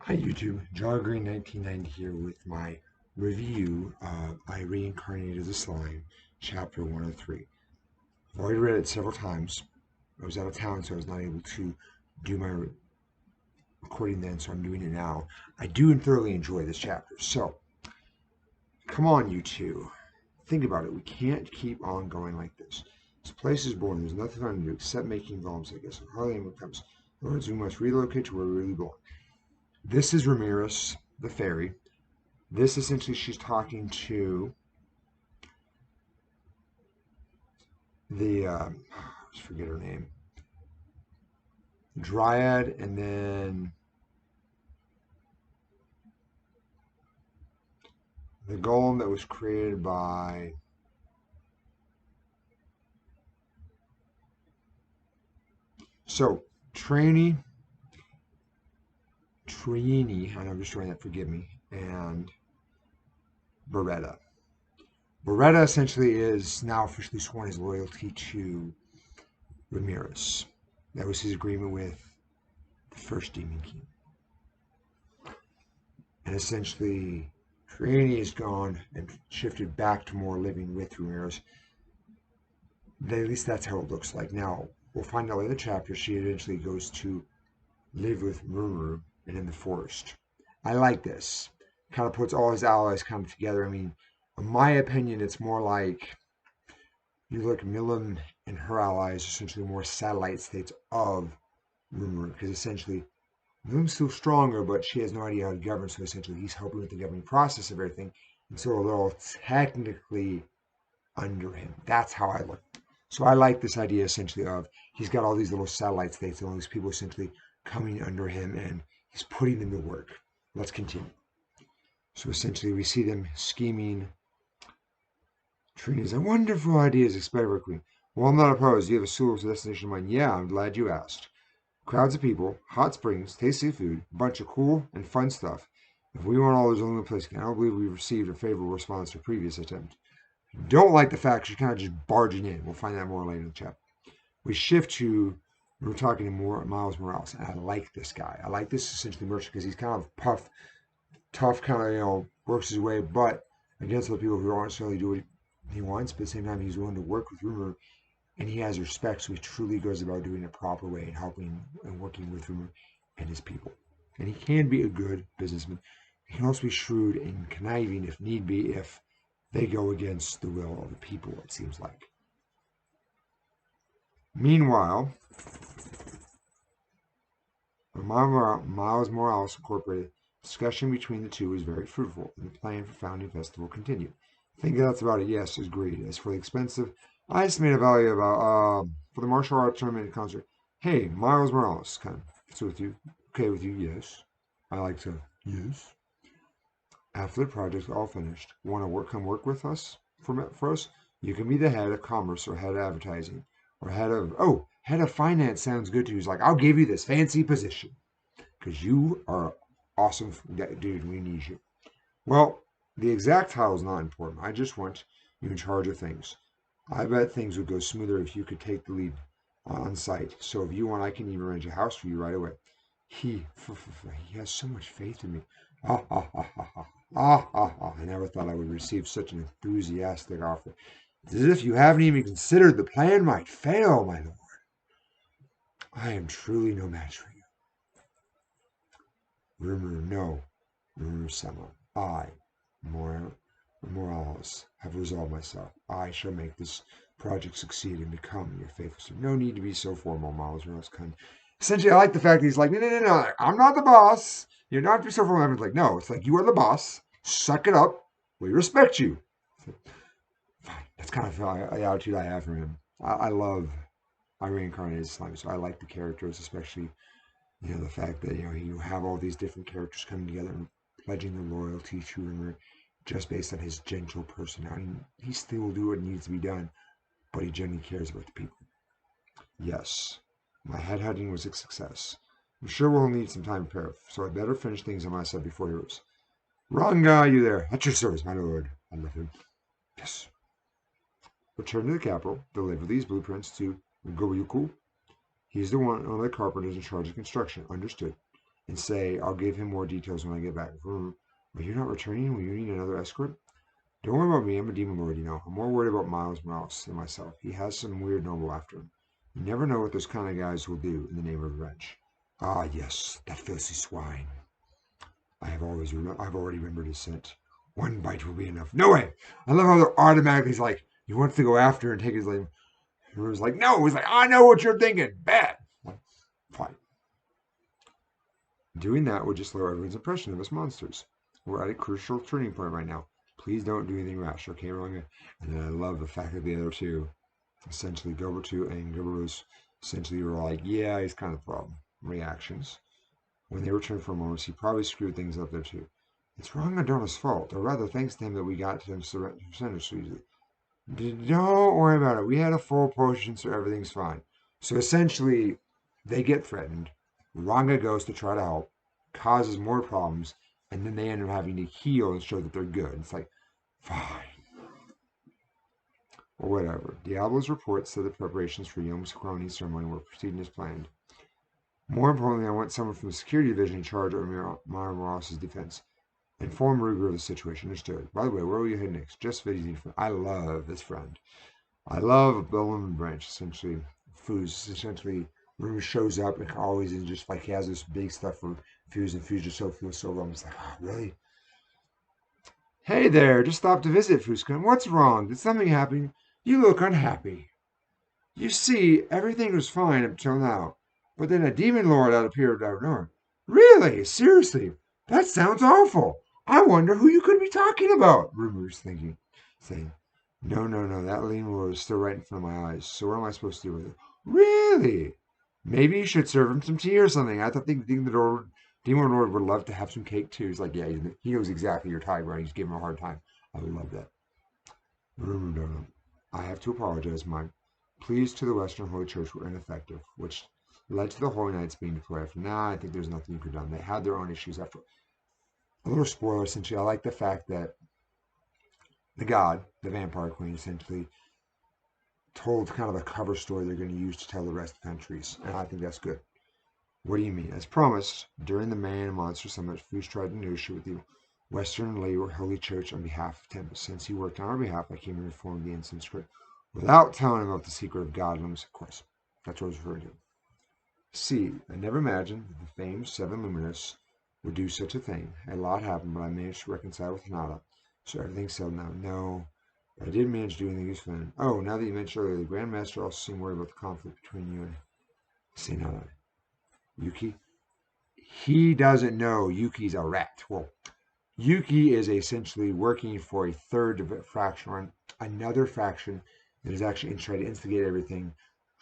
Hi YouTube, John Green 1990 here with my review of I Reincarnated the Slime, Chapter 103. I've already read it several times. I was out of town, so I was not able to do my recording then, so I'm doing it now. I do thoroughly enjoy this chapter. So, come on, you two. Think about it. We can't keep on going like this. This place is boring. There's nothing fun to do except making bombs, I guess. Hardly anyone comes. In other words, we must relocate to where we really belong. This is Ramirez, the fairy. This essentially, she's talking to I forget her name, Dryad, and then the golem that was created by so Trini, and I'm just trying that, forgive me, and Beretta. Beretta essentially is now officially sworn his loyalty to Ramirez. That was his agreement with the first Demon King. And essentially, Trini is gone and shifted back to more living with Ramirez. At least that's how it looks like. Now, we'll find out later in the chapter, she eventually goes to live with Murmur and in the forest. I like this. Kind of puts all his allies kind of together. I mean, in my opinion, it's more like you look Milam and her allies are essentially more satellite states of Murmur, because essentially Milam's still stronger, but she has no idea how to govern, so essentially he's helping with the governing process of everything. And so they're all technically under him. That's how I look. So I like this idea essentially of he's got all these little satellite states and all these people essentially coming under him and he's putting them to work. Let's continue. So essentially we see them scheming. Trina's a wonderful idea, expected of our queen. Well, I'm not opposed. You have a suitable destination in mind. Yeah, I'm glad you asked. Crowds of people, hot springs, tasty food, a bunch of cool and fun stuff. If we want all, there's only one place. I don't believe we've received a favorable response to previous attempt. Don't like the fact she's kind of just barging in. We'll find that more later in the chapter. We shift to, we're talking to Miles Morales, and I like this guy. I like this essentially merchant because he's kind of puff, tough, kind of, works his way, but against other people who aren't necessarily doing what he wants, but at the same time, he's willing to work with Rumor, and he has respect, so he truly goes about doing it a proper way and helping and working with Rumor and his people. And he can be a good businessman. He can also be shrewd and conniving if need be, if they go against the will of the people, it seems like. Meanwhile, Miles Morales Incorporated discussion between the two was very fruitful, and the plan for founding festival continued. I think that's about it. Yes, agreed. As for the expensive, I estimate a value about for the martial arts tournament and concert. Hey, Miles Morales, kind of fits with you. Okay with you? Yes. I like to. Yes. After the project's all finished, want to come work with us for us? You can be the head of commerce or head of advertising or head of finance sounds good to you. He's like, I'll give you this fancy position because you are awesome, dude. We need you. Well, the exact title is not important. I just want you in charge of things. I bet things would go smoother if you could take the lead on site. So if you want, I can even arrange a house for you right away. He has so much faith in me. Ah, ah, ah, ah, ah, ah, ah, ah. I never thought I would receive such an enthusiastic offer. It's as if you haven't even considered the plan might fail, my lord. I am truly no match for you. Rumor, no. Rumor, Sama. I, Morales, have resolved myself. I shall make this project succeed and become your faithful servant. No need to be so formal, Miles Morales. Essentially, I like the fact that he's like, no, no, no, no, I'm not the boss. You're not to be so formal. Everyone's like, no, it's like, you are the boss. Suck it up. We respect you. Fine. That's kind of the attitude I have for him. I love I reincarnated slime, so I like the characters, especially the fact that you have all these different characters coming together and pledging their loyalty to him just based on his gentle personality. He still will do what needs to be done, but he genuinely cares about the people. Yes, my headhunting was a success. I'm sure we'll need some time to prepare, so I better finish things on my side before yours. Wrong guy, you there. At your service, my lord. I love him. Yes. Return to the capital. Deliver these blueprints to Goryuku. He's the one of the carpenters in charge of construction. Understood. and say, I'll give him more details when I get back. Are you not returning? Will you need another escort? Don't worry about me. I'm a demon lord, you know. I'm more worried about Miles Morales than myself. He has some weird noble after him. You never know what those kind of guys will do in the name of revenge. Ah, yes, that filthy swine. I've already remembered his scent. One bite will be enough. No way! I love how they're automatically like, he wants to go after and take his name. He was like, no. He's like, I know what you're thinking. Bad. Like, fine. Doing that would just lower everyone's impression of us monsters. We're at a crucial turning point right now. Please don't do anything rash, okay, Ronga? And then I love the fact that the other two, essentially Gilbertu and Gilbertus, essentially were like, yeah, he's kind of the problem. Reactions. When they returned for a moment, he probably screwed things up there too. It's Ronga Donna's fault, or rather, thanks to him that we got to him surrender so easily. Don't worry about it. We had a full potion, so everything's fine. So essentially, they get threatened. Ranga goes to try to help, causes more problems, and then they end up having to heal and show that they're good. It's like, fine. Or whatever. Diablo's report said the preparations for Yom's crowning ceremony were proceeding as planned. More importantly, I want someone from the security division in charge of Mara Morales' defense. Inform Ruger of the situation. Understood. By the way, where will you head next? Just visiting. I love this friend. I love Bellum and Branch, essentially. Fuse, essentially, Ruger shows up and always is just like he has this big stuff for Fuse, and Fuse just so feels so wrong. He's like, oh, really? Hey there, just stopped to visit, Fuscon. What's wrong? Did something happen? You look unhappy. You see, everything was fine up till now, but then a demon lord out appeared out of nowhere. Really? Seriously? That sounds awful. I wonder who you could be talking about, Ruger's thinking, saying, no, that lean lord is still right in front of my eyes, so what am I supposed to do with it? Really? Maybe you should serve him some tea or something. I thought the demon lord would love to have some cake too. He's like, yeah, he knows exactly your type, right? He's giving him a hard time. I love that. I have to apologize. My pleas to the Western Holy Church were ineffective, which led to the Holy Knights being declared. For now, I think there's nothing you could have done. They had their own issues after. A little spoiler, essentially. I like the fact that the god, the vampire queen, essentially told kind of a cover story they're going to use to tell the rest of the countries, and I think that's good. What do you mean? As promised, during the Man and Monster Summit, Foos tried to negotiate with the Western Holy Church on behalf of Tempest. Since he worked on our behalf, I came and informed the incident script without telling him about the secret of godlings, of course. That's what I was referring to. See, I never imagined that the famed Seven Luminous would do such a thing. A lot happened, but I managed to reconcile with Hinata, so everything's settled now. No, but I did manage to do anything useful. Oh, now that you mentioned earlier, the Grand Master also seemed worried about the conflict between you and Hinata. Yuki? He doesn't know Yuki's a rat. Well, Yuki is essentially working for a third faction, or another faction that is actually trying to instigate everything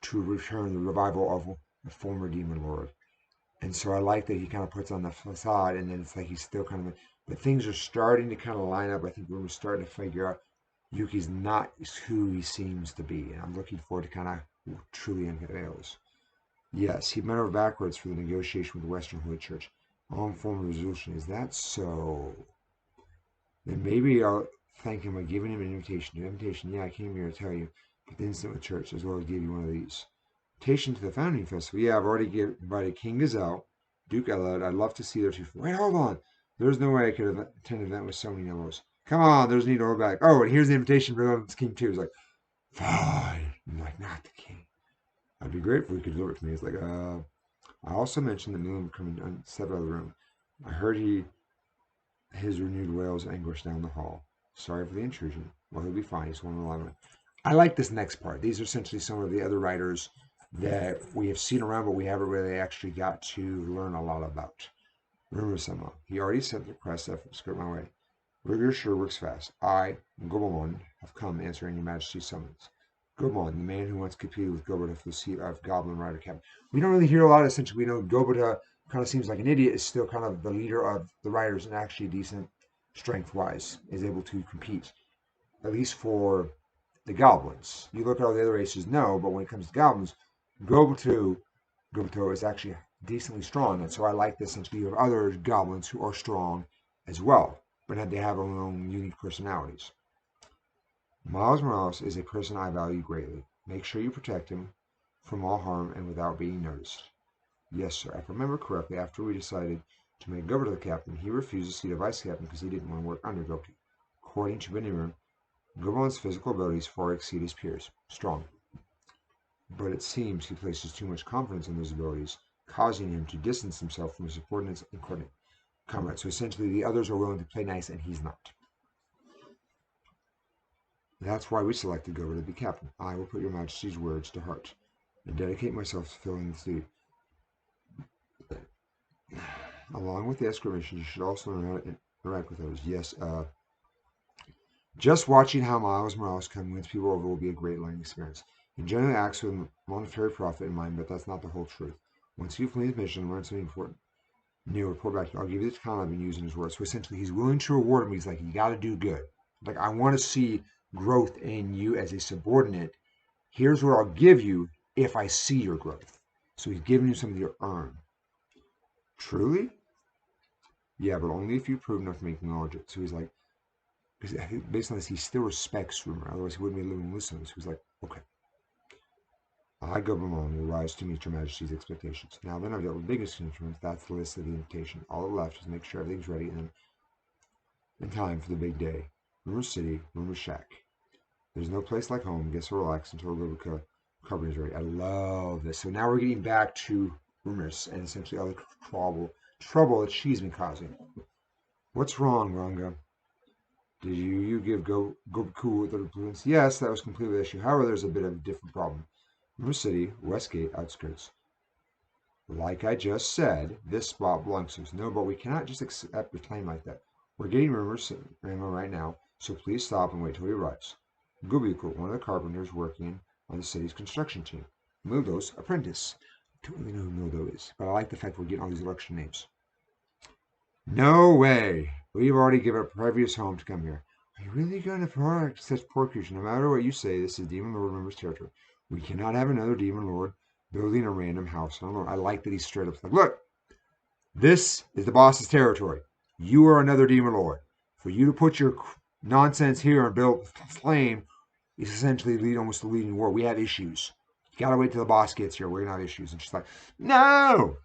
to return the revival of the former demon lord. And so I like that he kind of puts on the facade, and then it's like he's still kind of. But things are starting to kind of line up. I think we're starting to figure out Yuki's not who he seems to be, and I'm looking forward to kind of truly unveils. Yes, he bent over backwards for the negotiation with the Western Holy Church. All in form of resolution. Is that so? Then maybe I'll thank him by giving him an invitation. An invitation, yeah, I came here to tell you, but the instant with church, as well as give you one of these. Invitation to the founding festival. Yeah, I've already invited King Gazelle, Duke Elad. I'd love to see their two. Wait, hold on. There's no way I could attend an event with so many yellows. Come on, there's need to hold back. Oh, and here's the invitation for the King too. He's like, fine. I'm like, not the King. I'd be grateful if he could deliver it to me. He's like, I also mentioned that Millen would come and step out of the room. I heard his renewed wails of anguish down the hall. Sorry for the intrusion. Well, he'll be fine. He's going along. I like this next part. These are essentially some of the other writers that we have seen around, but we haven't really actually got to learn a lot about. Rumor Sama. He already sent the press script my way. Rigor sure works fast. I, Gobelmon, have come answering your majesty's summons. Gobelmon, the man who once competed with Gobota for the seat of Goblin Rider Captain. We don't really hear a lot. Essentially, we know Gobota kind of seems like an idiot, is still kind of the leader of the riders and actually decent strength-wise, is able to compete, at least for the goblins. You look at all the other races, no, but when it comes to goblins, Gobuto is actually decently strong, and so I like this since we have other goblins who are strong as well, but they have their own unique personalities. Miles Morales is a person I value greatly. Make sure you protect him from all harm and without being noticed. Yes, sir. If I remember correctly, after we decided to make Gilbert the captain, he refused the seat of vice captain because he didn't want to work under Gilbert. According to Benjamin, Gilbert's physical abilities far exceed his peers. Strong. But it seems he places too much confidence in those abilities, causing him to distance himself from his subordinates and comrades. So essentially, the others are willing to play nice, and he's not. That's why we selected Gilbert to be captain. I will put your majesty's words to heart and dedicate myself to filling the seat. Along with the escort mission, you should also learn how to interact with others. Yes, just watching how Miles Morales can win people over will be a great learning experience. He generally acts with monetary profit in mind, but that's not the whole truth. Once you complete his mission and learn something important, new report back. I'll give you the time I've been using his words. So essentially, he's willing to reward him. He's like, you got to do good. Like, I want to see growth in you as a subordinate. Here's what I'll give you if I see your growth. So he's giving you something to earn. Truly? Yeah, but only if you prove enough to make him acknowledge it. So he's like, based on this, he still respects rumor. Otherwise, he wouldn't be living with him. So he's like, okay. I, Gobelin, will rise to meet your majesty's expectations. Now then, I've dealt with biggest instruments. That's the list of the invitation. All that's left is make sure everything's ready and then in time for the big day. Rumor City, Rumor Shack. There's no place like home. Guess we'll relax until the carbon is ready. I love this. So now we're getting back to rumors and essentially all the trouble that she's been causing. What's wrong, Ranga? Did you give Goku the influence? Yes, that was completely the issue. However, there's a bit of a different problem. Rumor City, Westgate, outskirts. Like I just said, this spot belongs to us. No, but we cannot just accept a claim like that. We're getting rumors right now, so please stop and wait till he arrives. Gubiko, one of the carpenters working on the city's construction team. Mildo's apprentice. I don't really know who Mildo is, but I like the fact we're getting all these election names. No way! We've already given a previous home to come here. Are you really going to protect such poor creatures? No matter what you say, this is Demon Lord members' territory. We cannot have another Demon Lord building a random house. I like that he's straight up like, look, this is the boss's territory. You are another Demon Lord. For you to put your nonsense here and build flame is essentially almost the leading war. We have issues. You gotta wait till the boss gets here. We're gonna have issues. And she's like, no!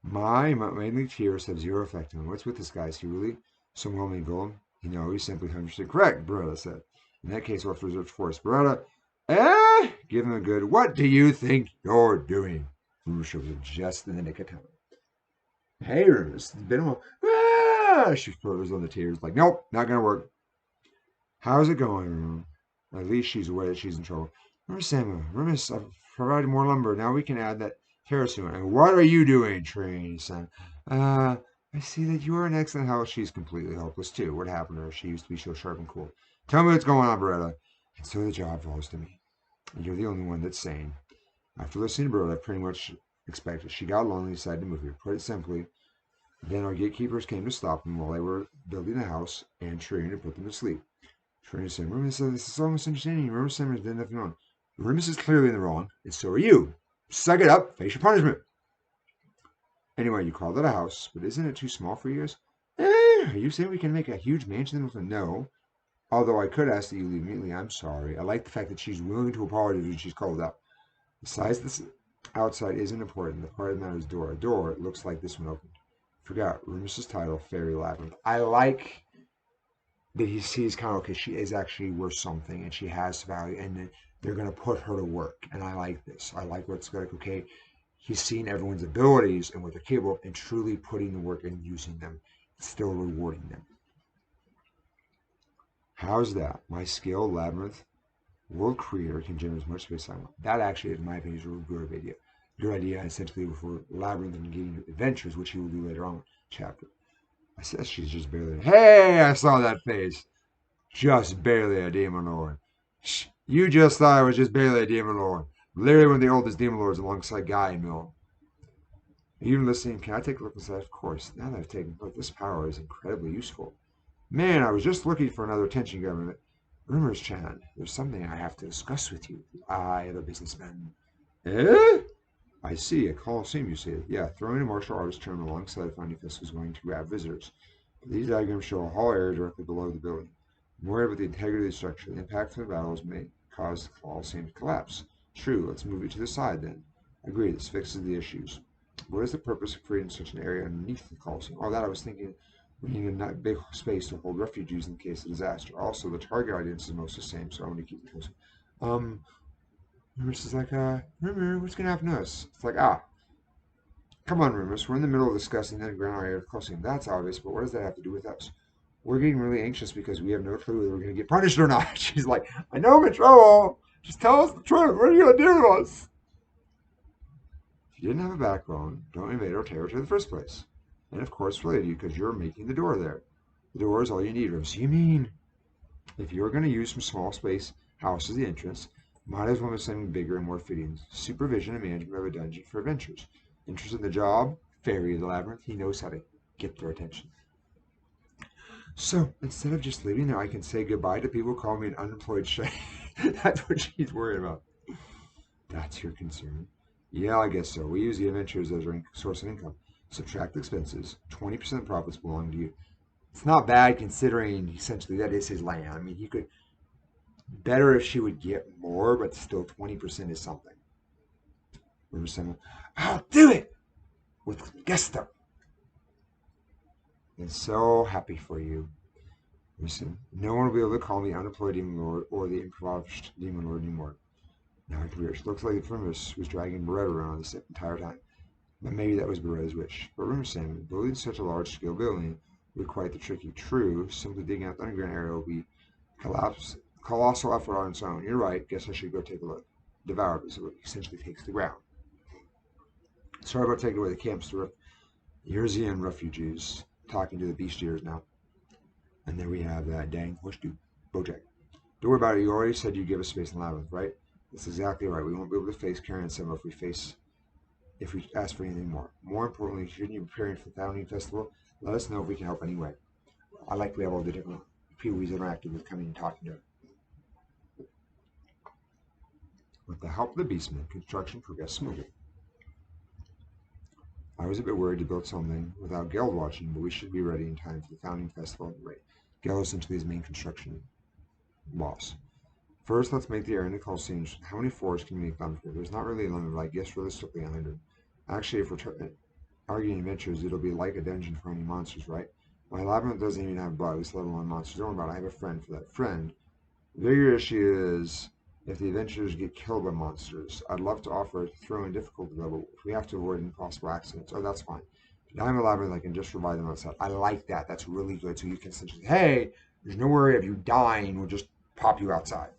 My mainly tears have zero effect on him. What's with this guy? Is he really some well-made golem? No, he's simply 100% correct, Beretta said. In that case, we'll have to resort to force. Beretta, give him a good, what do you think you're doing? Rusha was just in the nick of time. Hey, Rumus, it's been a while. She throws on the tears, like, nope, not gonna work. How's it going, Rum? At least she's aware that she's in trouble. Rumus, I've provided more lumber. Now we can add that terrace to it. And what are you doing, Trini, son? I see that you are in excellent health. She's completely helpless, too. What happened to her? She used to be so sharp and cool. Tell me what's going on, Beretta. And so the job falls to me. You're the only one that's sane. After listening to Beretta, I pretty much expected. She got lonely and decided to move here. Put it simply, then our gatekeepers came to stop them while they were building the house and Trini to put them to sleep. Trini said, Remus said, this is all misunderstanding. Remus said, there's nothing wrong. Remus is clearly in the wrong, and so are you. Suck it up, face your punishment. Anyway, you called it a house, but isn't it too small for you guys? Are you saying we can make a huge mansion with a no? Although I could ask that you leave immediately. I'm sorry. I like the fact that she's willing to apologize when she's called out. The size of this outside isn't important. The part of the matter is door. A door looks like this one opened. Forgot Remus's title, Fairy Labyrinth. I like that he sees kind of, okay, she is actually worth something and she has value, and they're going to put her to work. And I like this. I like what's like, okay, he's seen everyone's abilities and what they're capable of and truly putting the work and using them, still rewarding them. How's that? My skill, Labyrinth, World Creator can generate as much space as I want. That actually, in my opinion, is a really good idea. Good idea, essentially, for Labyrinth and getting adventures, which he will do later on in the chapter. I said she's just barely. Hey, I saw that face. Just barely a demon lord. Shh, you just thought I was just barely a demon lord. Literally one of the oldest demon lords alongside Guy and Mill. Are you listening? Can I take a look inside? Of course. Now that I've taken a look, this power is incredibly useful. Man, I was just looking for another attention government. Rumors, Chan. There's something I have to discuss with you. I am a businessman. Eh? I see. A coliseum, you say. Yeah, throwing a martial artist term alongside a founding fist is going to grab visitors. But these diagrams show a hall area directly below the building. I'm worried about the integrity of the structure. The impact of the battles may cause the coliseum to collapse. True, let's move it to the side then. Agree, this fixes the issues. What is the purpose of creating such an area underneath the Coliseum? Oh, that I was thinking we need a big space to hold refugees in case of disaster. Also, the target audience is most the same, so I'm going to keep it close. Um, Rumors is like, Rumor, what's going to happen to us? It's like, come on, Rumors, we're in the middle of discussing the underground area of the Coliseum. That's obvious, but what does that have to do with us? We're getting really anxious because we have no clue whether we're going to get punished or not. She's like, I know I'm in trouble. Just tell us the truth. What are you going to do to us? If you didn't have a backbone, don't invade our territory in the first place. And of course, related to you because you're making the door there. The door is all you need, Rose. You mean if you're going to use some small space house as the entrance, might as well make something bigger and more fitting. Supervision and management of a dungeon for adventurers. Interested in the job? Fairy of the Labyrinth. He knows how to get their attention. So instead of just leaving there, I can say goodbye to people calling me an unemployed shade. That's what she's worried about. That's your concern. Yeah, I guess so. We use the adventures as our source of income. Subtract expenses. 20% of profits belong to you. It's not bad considering essentially that is his land. I mean, he could better if she would get more, but still 20% is something. Remember someone, I'll do it with gusto. And so happy for you. Listen, no one will be able to call me unemployed demon lord or the impoverished demon lord anymore. Now it appears. Looks like the Primus was dragging Beretta around this entire time. But maybe that was Beretta's wish. But remember, Sam, building such a large-scale building would be quite the tricky. True, simply digging out the underground area will be colossal effort on its own. You're right. Guess I should go take a look. Devour it, so it essentially takes the ground. Sorry about taking away the camps to Yersian refugees. Talking to the beastiers now. And there we have that dang horse dude, Bojack. Don't worry about it. You already said you'd give us space in the labyrinth, right? That's exactly right. We won't be able to face Karen and Simba if we ask for anything more. More importantly, shouldn't you be preparing for the Founding Festival? Let us know if we can help anyway. I like to be able to different people he's interacted with coming and talking to. With the help of the Beastmen, construction progressed smoothly. I was a bit worried to build something without Geld watching, but we should be ready in time for the Founding Festival. Right. Geld is essentially his main construction boss. First, let's make the area in the Coliseum. How many floors can you make them? There's not really a limit, but I guess realistically 100. Actually, if we're arguing adventures, it'll be like a dungeon for any monsters, right? My labyrinth doesn't even have bugs, let alone monsters. Don't worry about it. I have a friend for that. Friend. The bigger issue is if the adventurers get killed by monsters. I'd love to offer a throw in difficulty level if we have to avoid impossible accidents. Oh, that's fine. Now I'm a labyrinth, I can just revive them outside. I like that. That's really good. So you can essentially, hey, there's no worry of you dying. We'll just pop you outside.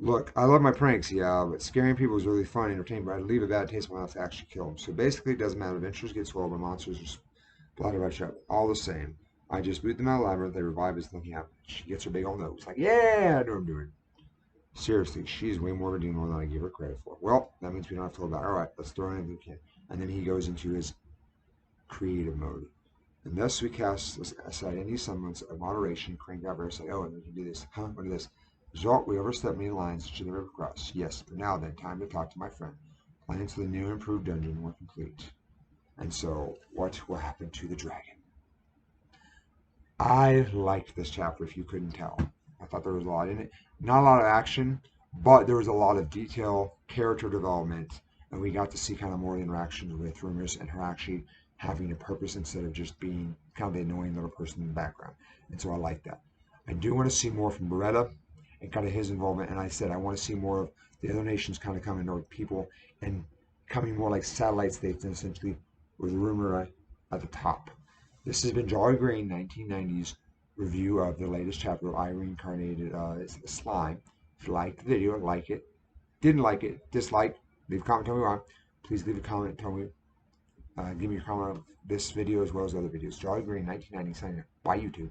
Look, I love my pranks, yeah, but scaring people is really fun and entertaining, but I'd leave a bad taste when I have to actually kill them. So basically, it doesn't matter. Adventurers get swallowed by monsters or splattered by trap. All the same. I just boot them out of the labyrinth, they revive as nothing happens. She gets her big old nose. Like, yeah, I know what I'm doing. Seriously, she's way more of a demon than I give her credit for. Well, that means we don't have to feel bad. All right, let's throw in anything we can. And then he goes into his creative mode. And thus we cast aside any semblance of moderation, crank out and say, oh, and we can do this. Huh? What is this? Result, we overstepped many lines to the river cross. Yes, but now then, time to talk to my friend. Plans for the new improved dungeon were complete. And so, what will happen to the dragon? I liked this chapter, if you couldn't tell. I thought there was a lot in it. Not a lot of action, but there was a lot of detail, character development, and we got to see kind of more interactions with Rumors and her actually having a purpose instead of just being kind of the annoying little person in the background. And so I like that. I do want to see more from Beretta and kind of his involvement. And I said I want to see more of the other nations kind of coming to people and coming more like satellite states, and essentially with Rumor at the top. This has been Jolly Green 1990s review of the latest chapter of I Reincarnated Slime. If you liked the video, like it. Didn't like it, dislike, leave a comment, tell me why. Please leave a comment, tell me, give me your comment on this video as well as other videos. Jolly Green 1990 signing up. Bye, YouTube.